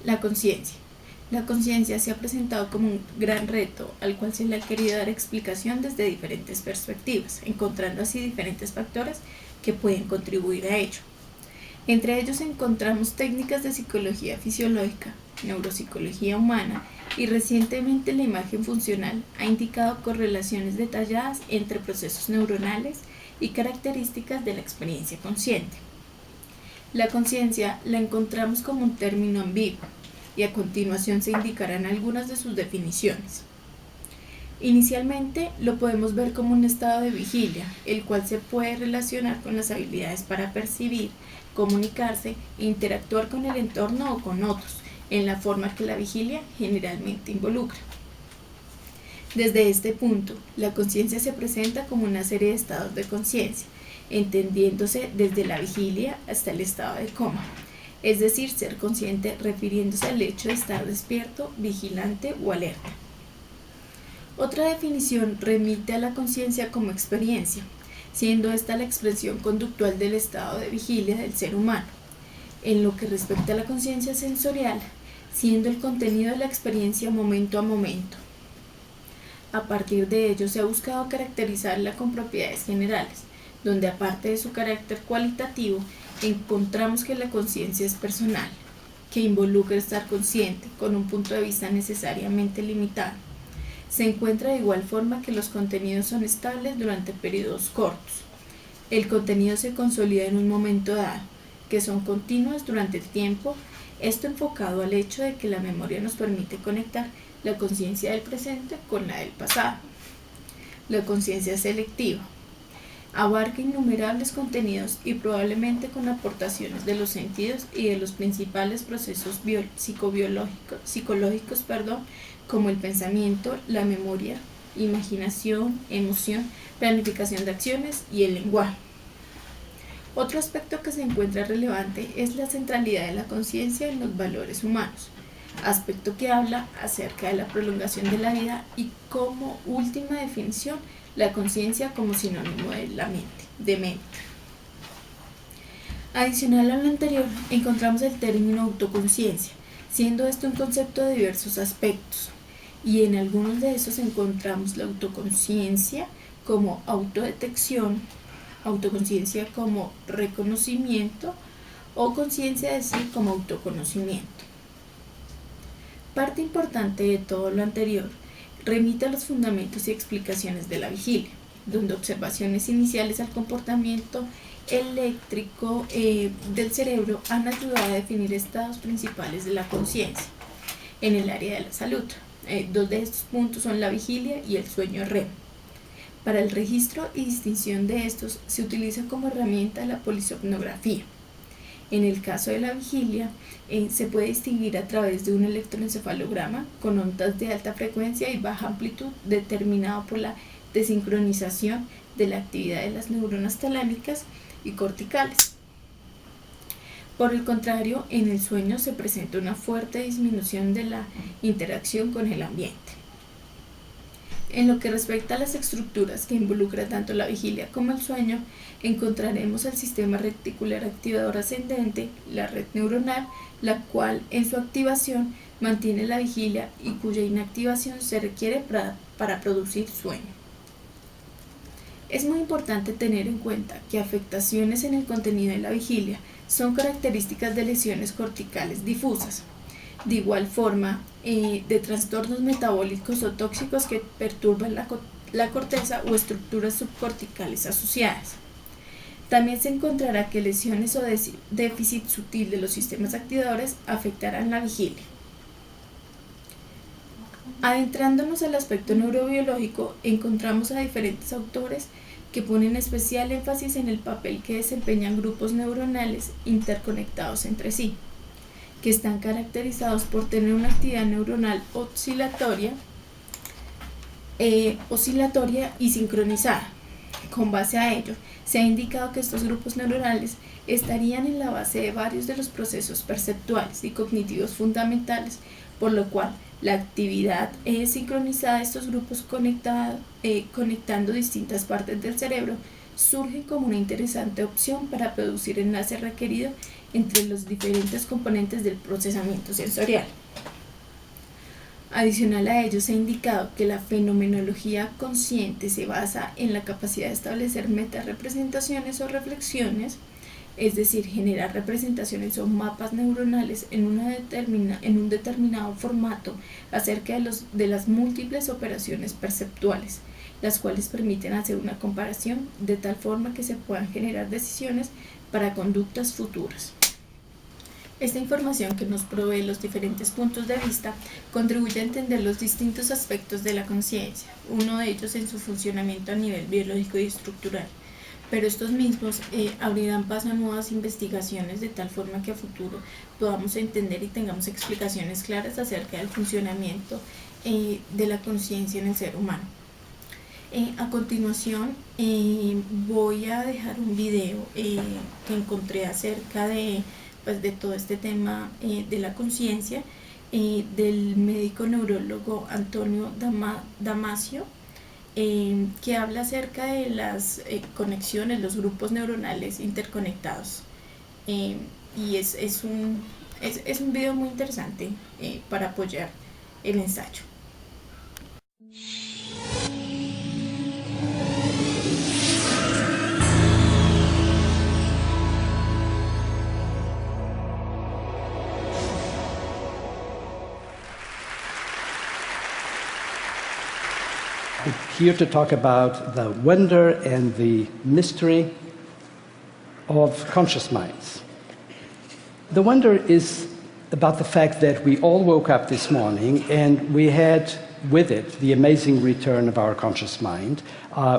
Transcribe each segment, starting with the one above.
La conciencia. La conciencia se ha presentado como un gran reto al cual se le ha querido dar explicación desde diferentes perspectivas, encontrando así diferentes factores que pueden contribuir a ello. Entre ellos encontramos técnicas de psicología fisiológica, neuropsicología humana y recientemente la imagen funcional ha indicado correlaciones detalladas entre procesos neuronales y características de la experiencia consciente. La conciencia la encontramos como un término ambiguo y a continuación se indicarán algunas de sus definiciones. Inicialmente lo podemos ver como un estado de vigilia, el cual se puede relacionar con las habilidades para percibir, comunicarse e interactuar con el entorno o con otros, en la forma que la vigilia generalmente involucra. Desde este punto, la conciencia se presenta como una serie de estados de conciencia, entendiéndose desde la vigilia hasta el estado de coma, es decir, ser consciente refiriéndose al hecho de estar despierto, vigilante o alerta. Otra definición remite a la conciencia como experiencia, siendo esta la expresión conductual del estado de vigilia del ser humano. En lo que respecta a la conciencia sensorial, siendo el contenido de la experiencia momento a momento. A partir de ello se ha buscado caracterizarla con propiedades generales, donde aparte de su carácter cualitativo, encontramos que la conciencia es personal, que involucra estar consciente con un punto de vista necesariamente limitado. Se encuentra de igual forma que los contenidos son estables durante periodos cortos. El contenido se consolida en un momento dado, que son continuos durante el tiempo, esto enfocado al hecho de que la memoria nos permite conectar la conciencia del presente con la del pasado. La conciencia selectiva abarca innumerables contenidos y probablemente con aportaciones de los sentidos y de los principales procesos psicológicos, como el pensamiento, la memoria, imaginación, emoción, planificación de acciones y el lenguaje. Otro aspecto que se encuentra relevante es la centralidad de la conciencia en los valores humanos, aspecto que habla acerca de la prolongación de la vida y como última definición la conciencia como sinónimo de mente. Adicional a lo anterior, encontramos el término autoconciencia, siendo esto un concepto de diversos aspectos, y en algunos de esos encontramos la autoconciencia como autodetección, autoconciencia como reconocimiento o conciencia de sí como autoconocimiento. Parte importante de todo lo anterior remite a los fundamentos y explicaciones de la vigilia, donde observaciones iniciales al comportamiento eléctrico del cerebro han ayudado a definir estados principales de la conciencia en el área de la salud. Dos de estos puntos son la vigilia y el sueño REM. Para el registro y distinción de estos se utiliza como herramienta la polisomnografía. En el caso de la vigilia, se puede distinguir a través de un electroencefalograma con ondas de alta frecuencia y baja amplitud determinado por la desincronización de la actividad de las neuronas talámicas y corticales. Por el contrario, en el sueño se presenta una fuerte disminución de la interacción con el ambiente. En lo que respecta a las estructuras que involucran tanto la vigilia como el sueño, encontraremos el sistema reticular activador ascendente, la red neuronal, la cual en su activación mantiene la vigilia y cuya inactivación se requiere para producir sueño. Es muy importante tener en cuenta que afectaciones en el contenido de la vigilia son características de lesiones corticales difusas. De igual forma, de trastornos metabólicos o tóxicos que perturban la corteza o estructuras subcorticales asociadas. También se encontrará que lesiones o déficit sutil de los sistemas activadores afectarán la vigilia. Adentrándonos al aspecto neurobiológico, encontramos a diferentes autores que ponen especial énfasis en el papel que desempeñan grupos neuronales interconectados entre sí, que están caracterizados por tener una actividad neuronal oscilatoria y sincronizada. Con base a ello, se ha indicado que estos grupos neuronales estarían en la base de varios de los procesos perceptuales y cognitivos fundamentales, por lo cual la actividad sincronizada de estos grupos conectando distintas partes del cerebro surge como una interesante opción para producir el enlace requerido entre los diferentes componentes del procesamiento sensorial. Adicional a ello, se ha indicado que la fenomenología consciente se basa en la capacidad de establecer metarepresentaciones o reflexiones, es decir, generar representaciones o mapas neuronales en un determinado formato acerca de las múltiples operaciones perceptuales, las cuales permiten hacer una comparación de tal forma que se puedan generar decisiones para conductas futuras. Esta información que nos provee los diferentes puntos de vista contribuye a entender los distintos aspectos de la conciencia, uno de ellos en su funcionamiento a nivel biológico y estructural, pero estos mismos abrirán paso a nuevas investigaciones de tal forma que a futuro podamos entender y tengamos explicaciones claras acerca del funcionamiento de la conciencia en el ser humano. A continuación voy a dejar un video que encontré acerca de todo este tema de la conciencia del médico neurólogo Antonio Damasio, que habla acerca de las conexiones, los grupos neuronales interconectados, y es un video muy interesante para apoyar el ensayo. Here to talk about the wonder and the mystery of conscious minds. The wonder is about the fact that we all woke up this morning and we had with it the amazing return of our conscious mind.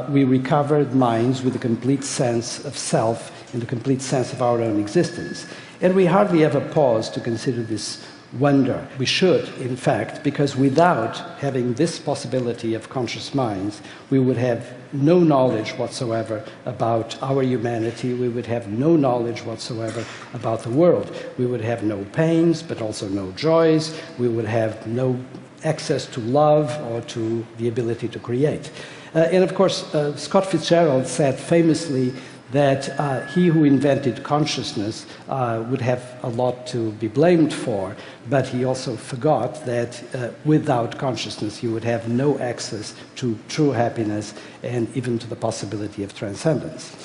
We recovered minds with a complete sense of self and a complete sense of our own existence. And we hardly ever pause to consider this wonder. We should, in fact, because without having this possibility of conscious minds, we would have no knowledge whatsoever about our humanity. We would have no knowledge whatsoever about the world. We would have no pains, but also no joys. We would have no access to love or to the ability to create. And of course, Scott Fitzgerald said famously that he who invented consciousness would have a lot to be blamed for, but he also forgot that without consciousness you would have no access to true happiness and even to the possibility of transcendence.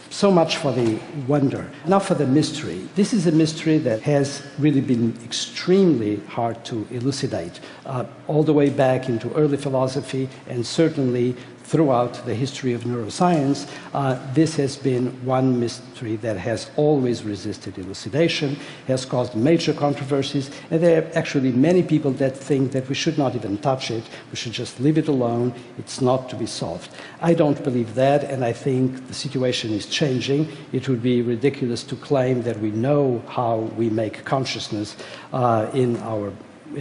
So much for the wonder. Now for the mystery. This is a mystery that has really been extremely hard to elucidate, all the way back into early philosophy and certainly throughout the history of neuroscience. This has been one mystery that has always resisted elucidation, has caused major controversies, and there are actually many people that think that we should not even touch it, we should just leave it alone, it's not to be solved. I don't believe that, and I think the situation is changing. It would be ridiculous to claim that we know how we make consciousness in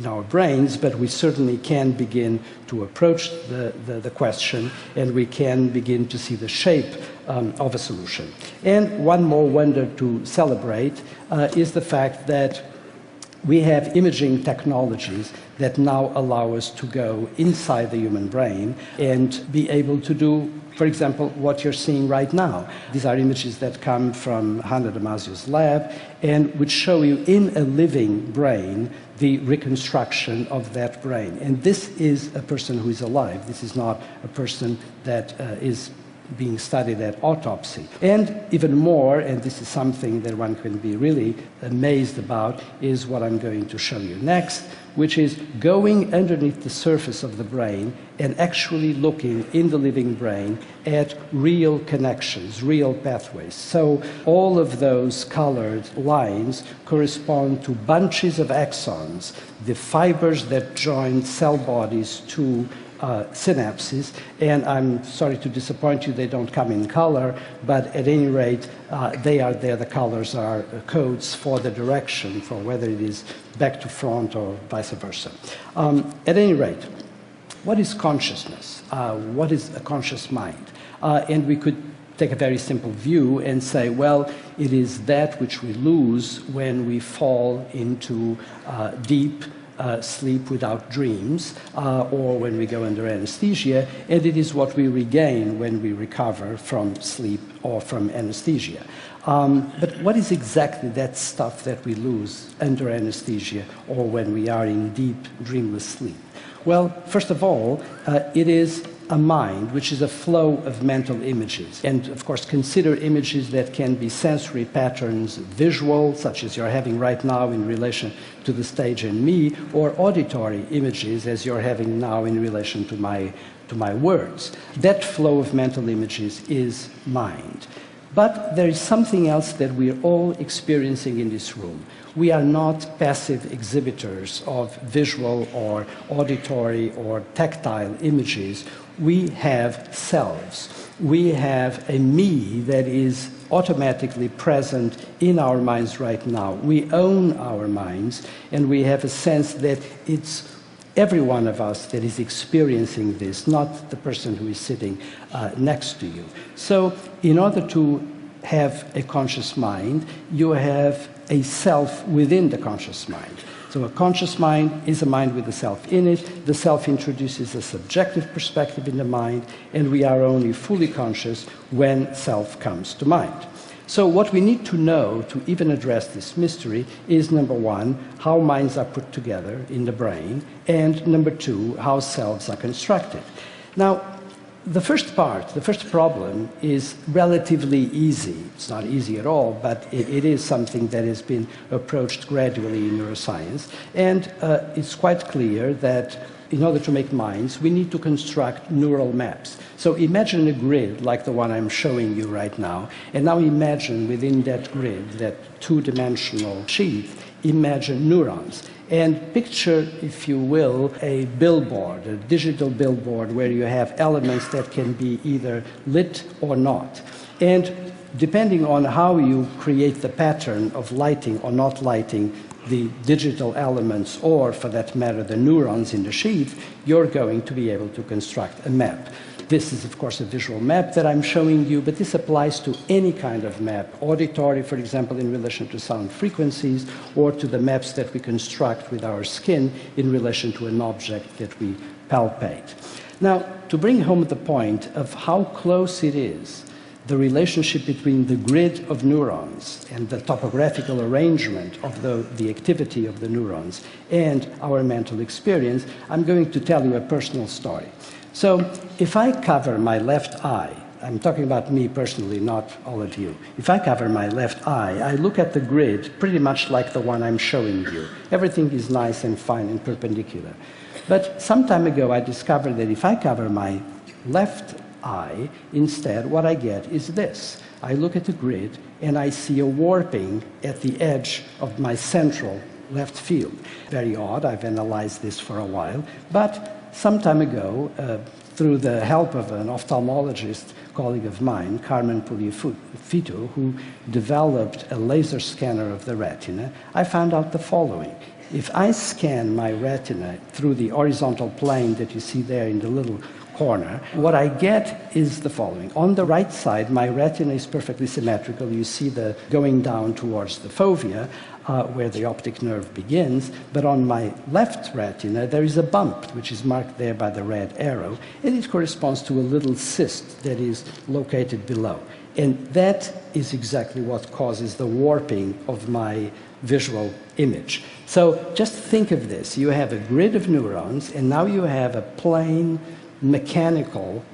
our brains, but we certainly can begin to approach the question, and we can begin to see the shape of a solution. And one more wonder to celebrate is the fact that we have imaging technologies that now allow us to go inside the human brain and be able to do, for example, what you're seeing right now. These are images that come from Hanna Damasio's lab and which show you in a living brain the reconstruction of that brain. And this is a person who is alive. This is not a person that is being studied at autopsy. And even more, and this is something that one can be really amazed about, is what I'm going to show you next, which is going underneath the surface of the brain and actually looking in the living brain at real connections, real pathways. So all of those colored lines correspond to bunches of axons, the fibers that join cell bodies to synapses, and I'm sorry to disappoint you, they don't come in color, but at any rate, they are there. The colors are codes for the direction, for whether it is back to front or vice versa. At any rate, what is consciousness? What is a conscious mind? And we could take a very simple view and say, well, it is that which we lose when we fall into deep sleep without dreams, or when we go under anesthesia, and it is what we regain when we recover from sleep or from anesthesia. But what is exactly that stuff that we lose under anesthesia or when we are in deep, dreamless sleep? Well, first of all, it is a mind, which is a flow of mental images. And of course, consider images that can be sensory patterns, visual, such as you're having right now in relation to the stage and me, or auditory images, as you're having now in relation to my words. That flow of mental images is mind. But there is something else that we're all experiencing in this room. We are not passive exhibitors of visual or auditory or tactile images. We have selves. We have a me that is automatically present in our minds right now. We own our minds, and we have a sense that it's every one of us that is experiencing this, not the person who is sitting next to you. So in order to have a conscious mind, you have a self within the conscious mind. So a conscious mind is a mind with a self in it. The self introduces a subjective perspective in the mind, and we are only fully conscious when self comes to mind. So what we need to know to even address this mystery is, number one, how minds are put together in the brain, and number two, how selves are constructed. Now, the first problem is relatively easy. It's not easy at all, but it is something that has been approached gradually in neuroscience. And it's quite clear that in order to make minds, we need to construct neural maps. So imagine a grid like the one I'm showing you right now, and now imagine within that grid, that two-dimensional sheet, imagine neurons. And picture, if you will, a billboard, a digital billboard, where you have elements that can be either lit or not. And depending on how you create the pattern of lighting or not lighting the digital elements, or for that matter, the neurons in the sheet, you're going to be able to construct a map. This is, of course, a visual map that I'm showing you, but this applies to any kind of map, auditory, for example, in relation to sound frequencies, or to the maps that we construct with our skin in relation to an object that we palpate. Now, to bring home the point of how close it is, the relationship between the grid of neurons and the topographical arrangement of the activity of the neurons and our mental experience, I'm going to tell you a personal story. So if I cover my left eye, I'm talking about me personally, not all of you. If I cover my left eye, I look at the grid pretty much like the one I'm showing you. Everything is nice and fine and perpendicular. But some time ago, I discovered that if I cover my left eye, instead, what I get is this. I look at the grid and I see a warping at the edge of my central left field. Very odd. I've analyzed this for a while. But some time ago, through the help of an ophthalmologist colleague of mine, Carmen Puliafito, who developed a laser scanner of the retina, I found out the following. If I scan my retina through the horizontal plane that you see there in the little corner, what I get is the following. On the right side, my retina is perfectly symmetrical. You see the going down towards the fovea, where the optic nerve begins, but on my left retina there is a bump, which is marked there by the red arrow, and it corresponds to a little cyst that is located below. And that is exactly what causes the warping of my visual image. So just think of this. You have a grid of neurons, and now you have a plain mechanical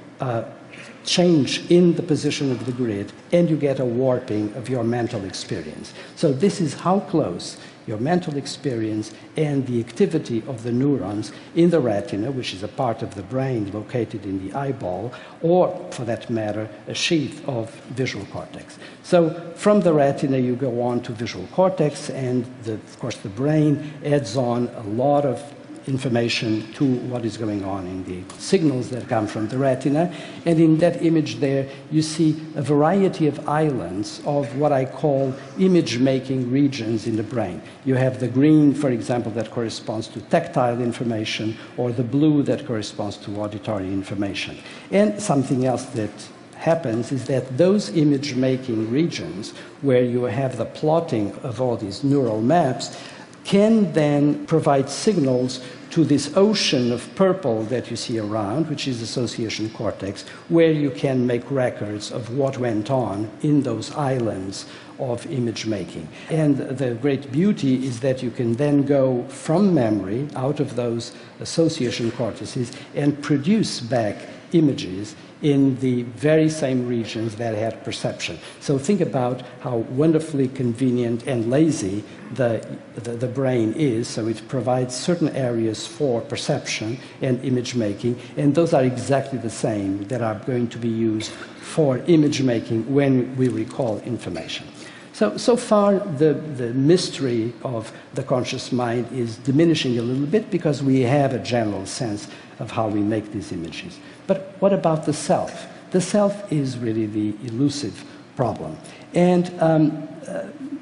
change in the position of the grid, and you get a warping of your mental experience. So this is how close your mental experience and the activity of the neurons in the retina, which is a part of the brain located in the eyeball, or, for that matter, a sheath of visual cortex. So from the retina, you go on to visual cortex, and, of course, the brain adds on a lot of information to what is going on in the signals that come from the retina. And in that image there, you see a variety of islands of what I call image-making regions in the brain. You have the green, for example, that corresponds to tactile information, or the blue that corresponds to auditory information. And something else that happens is that those image-making regions, where you have the plotting of all these neural maps, can then provide signals to this ocean of purple that you see around, which is the association cortex, where you can make records of what went on in those islands of image making. And the great beauty is that you can then go from memory, out of those association cortices, and produce back images in the very same regions that had perception. So think about how wonderfully convenient and lazy the brain is. So it provides certain areas for perception and image making, and those are exactly the same that are going to be used for image making when we recall information. So far, the mystery of the conscious mind is diminishing a little bit because we have a general sense of how we make these images. But what about the self? The self is really the elusive problem. And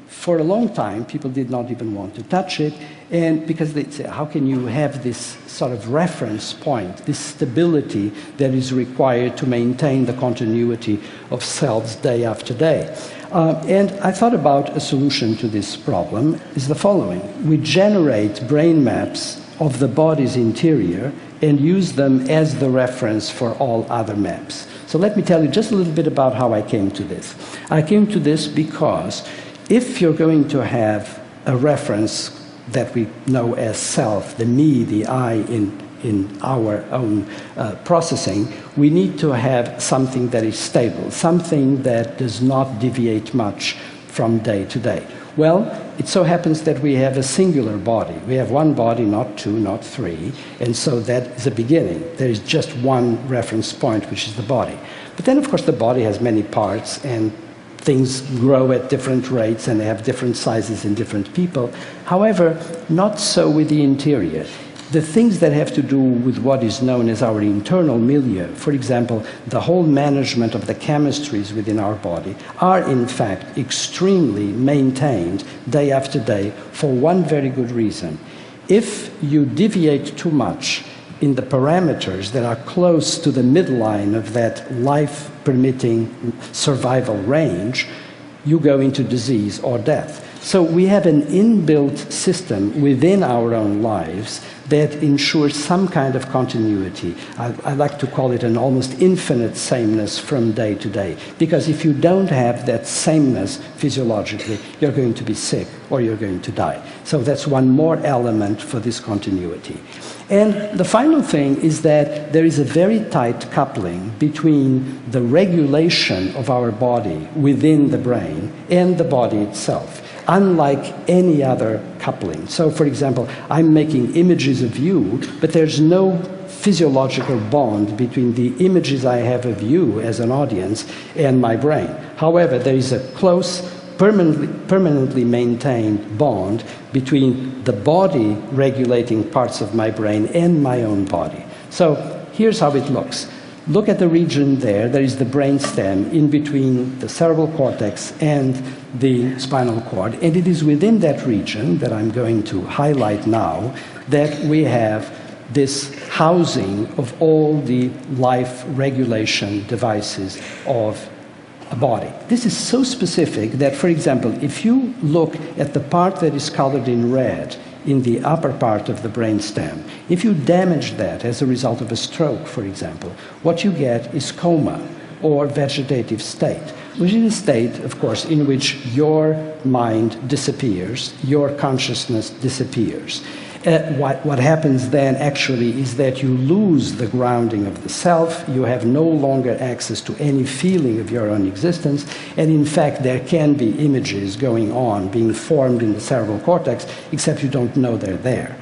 for a long time, people did not even want to touch it, and because they say, how can you have this sort of reference point, this stability that is required to maintain the continuity of selves day after day? And I thought about a solution to this problem is the following. We generate brain maps of the body's interior and use them as the reference for all other maps. So let me tell you just a little bit about how I came to this. I came to this because if you're going to have a reference that we know as self, the me, the I in our own processing, we need to have something that is stable, something that does not deviate much from day to day. Well, it so happens that we have a singular body. We have one body, not two, not three, and so that is a beginning. There is just one reference point, which is the body. But then, of course, the body has many parts, and things grow at different rates, and they have different sizes in different people. However, not so with the interior. The things that have to do with what is known as our internal milieu, for example, the whole management of the chemistries within our body, are in fact extremely maintained day after day for one very good reason. If you deviate too much in the parameters that are close to the midline of that life-permitting survival range, you go into disease or death. So we have an inbuilt system within our own lives that ensures some kind of continuity. I like to call it an almost infinite sameness from day to day. Because if you don't have that sameness physiologically, you're going to be sick or you're going to die. So that's one more element for this continuity. And the final thing is that there is a very tight coupling between the regulation of our body within the brain and the body itself, unlike any other coupling. So, for example, I'm making images of you, but there's no physiological bond between the images I have of you as an audience and my brain. However, there is a close, permanently maintained bond between the body regulating parts of my brain and my own body. So here's how it looks. Look at the region there. There is the brainstem in between the cerebral cortex and the spinal cord. And it is within that region that I'm going to highlight now that we have this housing of all the life regulation devices of a body. This is so specific that, for example, if you look at the part that is colored in red in the upper part of the brainstem, if you damage that as a result of a stroke, for example, what you get is coma or vegetative state, which is a state, of course, in which your mind disappears, your consciousness disappears. What happens then actually is that you lose the grounding of the self, you have no longer access to any feeling of your own existence, and in fact there can be images going on, being formed in the cerebral cortex, except you don't know they're there.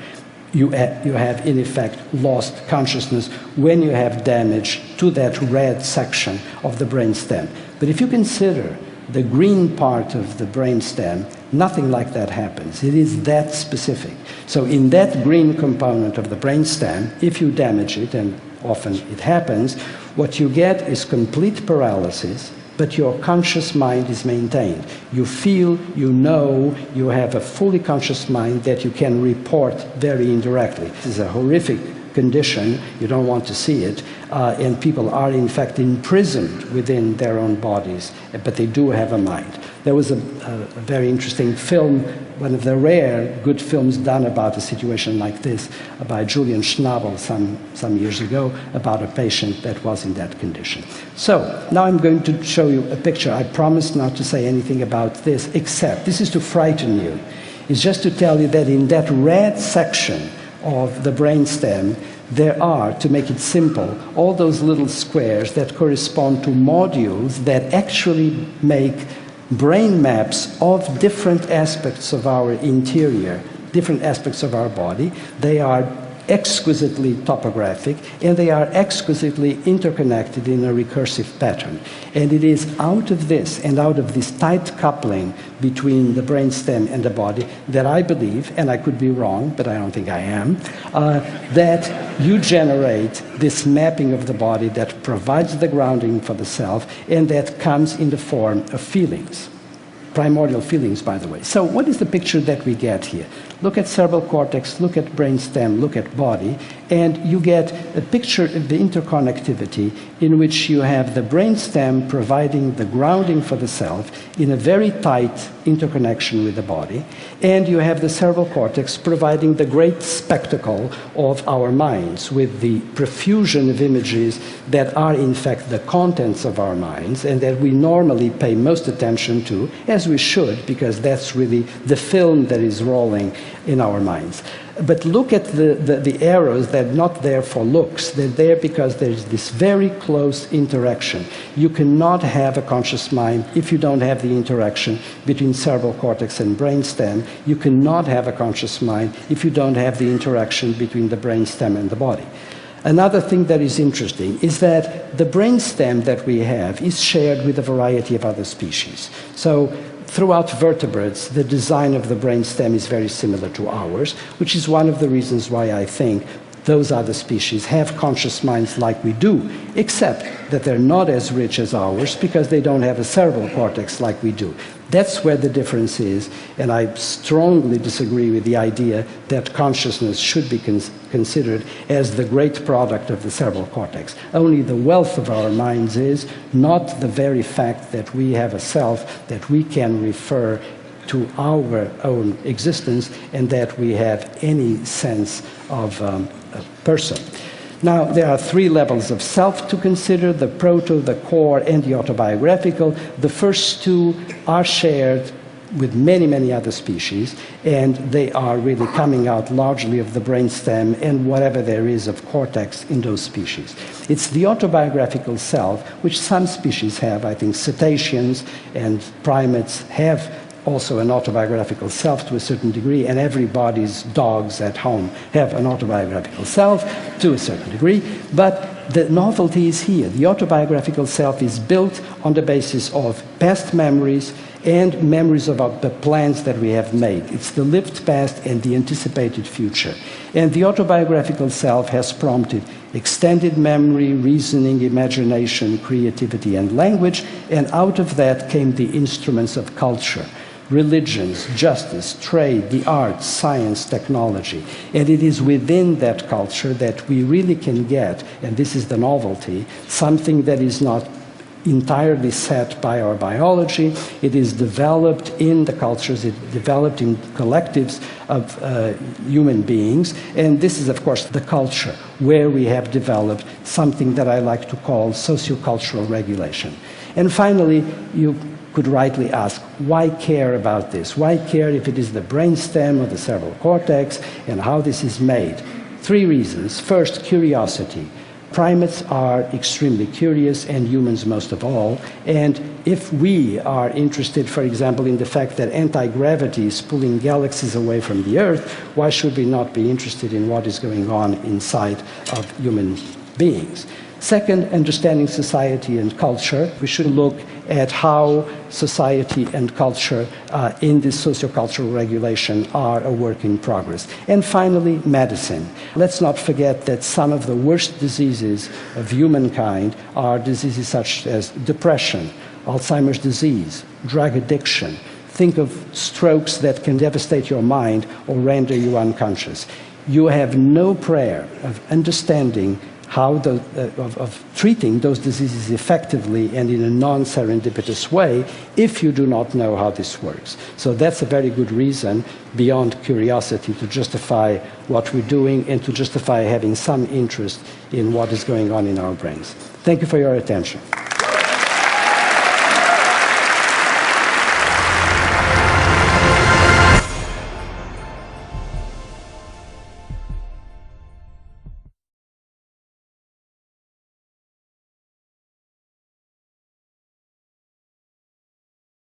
You have in effect lost consciousness when you have damage to that red section of the brainstem. But if you consider the green part of the brainstem, nothing like that happens. It is that specific. So in that green component of the brainstem, if you damage it, and often it happens, what you get is complete paralysis, but your conscious mind is maintained. You feel, you know, you have a fully conscious mind that you can report very indirectly. This is a horrific condition, you don't want to see it, and people are in fact imprisoned within their own bodies, but they do have a mind. There was a very interesting film, one of the rare good films done about a situation like this by Julian Schnabel some years ago about a patient that was in that condition. So now I'm going to show you a picture. I promise not to say anything about this, except this is to frighten you. It's just to tell you that in that red section of the brainstem, there are, to make it simple, all those little squares that correspond to modules that actually make brain maps of different aspects of our interior, different aspects of our body. They are exquisitely topographic, and they are exquisitely interconnected in a recursive pattern. And it is out of this, and out of this tight coupling between the brainstem and the body, that I believe, and I could be wrong, but I don't think I am, that you generate this mapping of the body that provides the grounding for the self, and that comes in the form of feelings. Primordial feelings, by the way. So what is the picture that we get here? Look at cerebral cortex, look at brainstem, look at body, and you get a picture of the interconnectivity in which you have the brainstem providing the grounding for the self in a very tight interconnection with the body, and you have the cerebral cortex providing the great spectacle of our minds with the profusion of images that are in fact the contents of our minds and that we normally pay most attention to, as we should, because that's really the film that is rolling in our minds. But look at the arrows. They're not there for looks. They're there because there's this very close interaction. You cannot have a conscious mind if you don't have the interaction between cerebral cortex and brainstem. You cannot have a conscious mind if you don't have the interaction between the brainstem and the body. Another thing that is interesting is that the brainstem that we have is shared with a variety of other species. So throughout vertebrates, the design of the brainstem is very similar to ours, which is one of the reasons why I think those other species have conscious minds like we do, except that they're not as rich as ours because they don't have a cerebral cortex like we do. That's where the difference is, and I strongly disagree with the idea that consciousness should be considered as the great product of the cerebral cortex. Only the wealth of our minds is, not the very fact that we have a self that we can refer to our own existence and that we have any sense of a person. Now, there are three levels of self to consider: the proto, the core, and the autobiographical. The first two are shared with many, many other species, and they are really coming out largely of the brainstem and whatever there is of cortex in those species. It's the autobiographical self, which some species have. I think cetaceans and primates have also an autobiographical self to a certain degree, and everybody's dogs at home have an autobiographical self to a certain degree. But the novelty is here. The autobiographical self is built on the basis of past memories and memories about the plans that we have made. It's the lived past and the anticipated future. And the autobiographical self has prompted extended memory, reasoning, imagination, creativity, and language, and out of that came the instruments of culture: religions, justice, trade, the arts, science, technology. And it is within that culture that we really can get, and this is the novelty, something that is not entirely set by our biology. It is developed in the cultures, it's developed in collectives of human beings. And this is, of course, the culture where we have developed something that I like to call sociocultural regulation. And finally, you could rightly ask, why care about this? Why care if it is the brainstem or the cerebral cortex and how this is made? Three reasons. First, curiosity. Primates are extremely curious, and humans most of all. And if we are interested, for example, in the fact that anti-gravity is pulling galaxies away from the Earth, why should we not be interested in what is going on inside of human beings? Second, understanding society and culture. We should look at how society and culture in this sociocultural regulation are a work in progress. And finally, medicine. Let's not forget that some of the worst diseases of humankind are diseases such as depression, Alzheimer's disease, drug addiction. Think of strokes that can devastate your mind or render you unconscious. You have no prayer of understanding how of treating those diseases effectively and in a non-serendipitous way if you do not know how this works. So that's a very good reason, beyond curiosity, to justify what we're doing and to justify having some interest in what is going on in our brains. Thank you for your attention.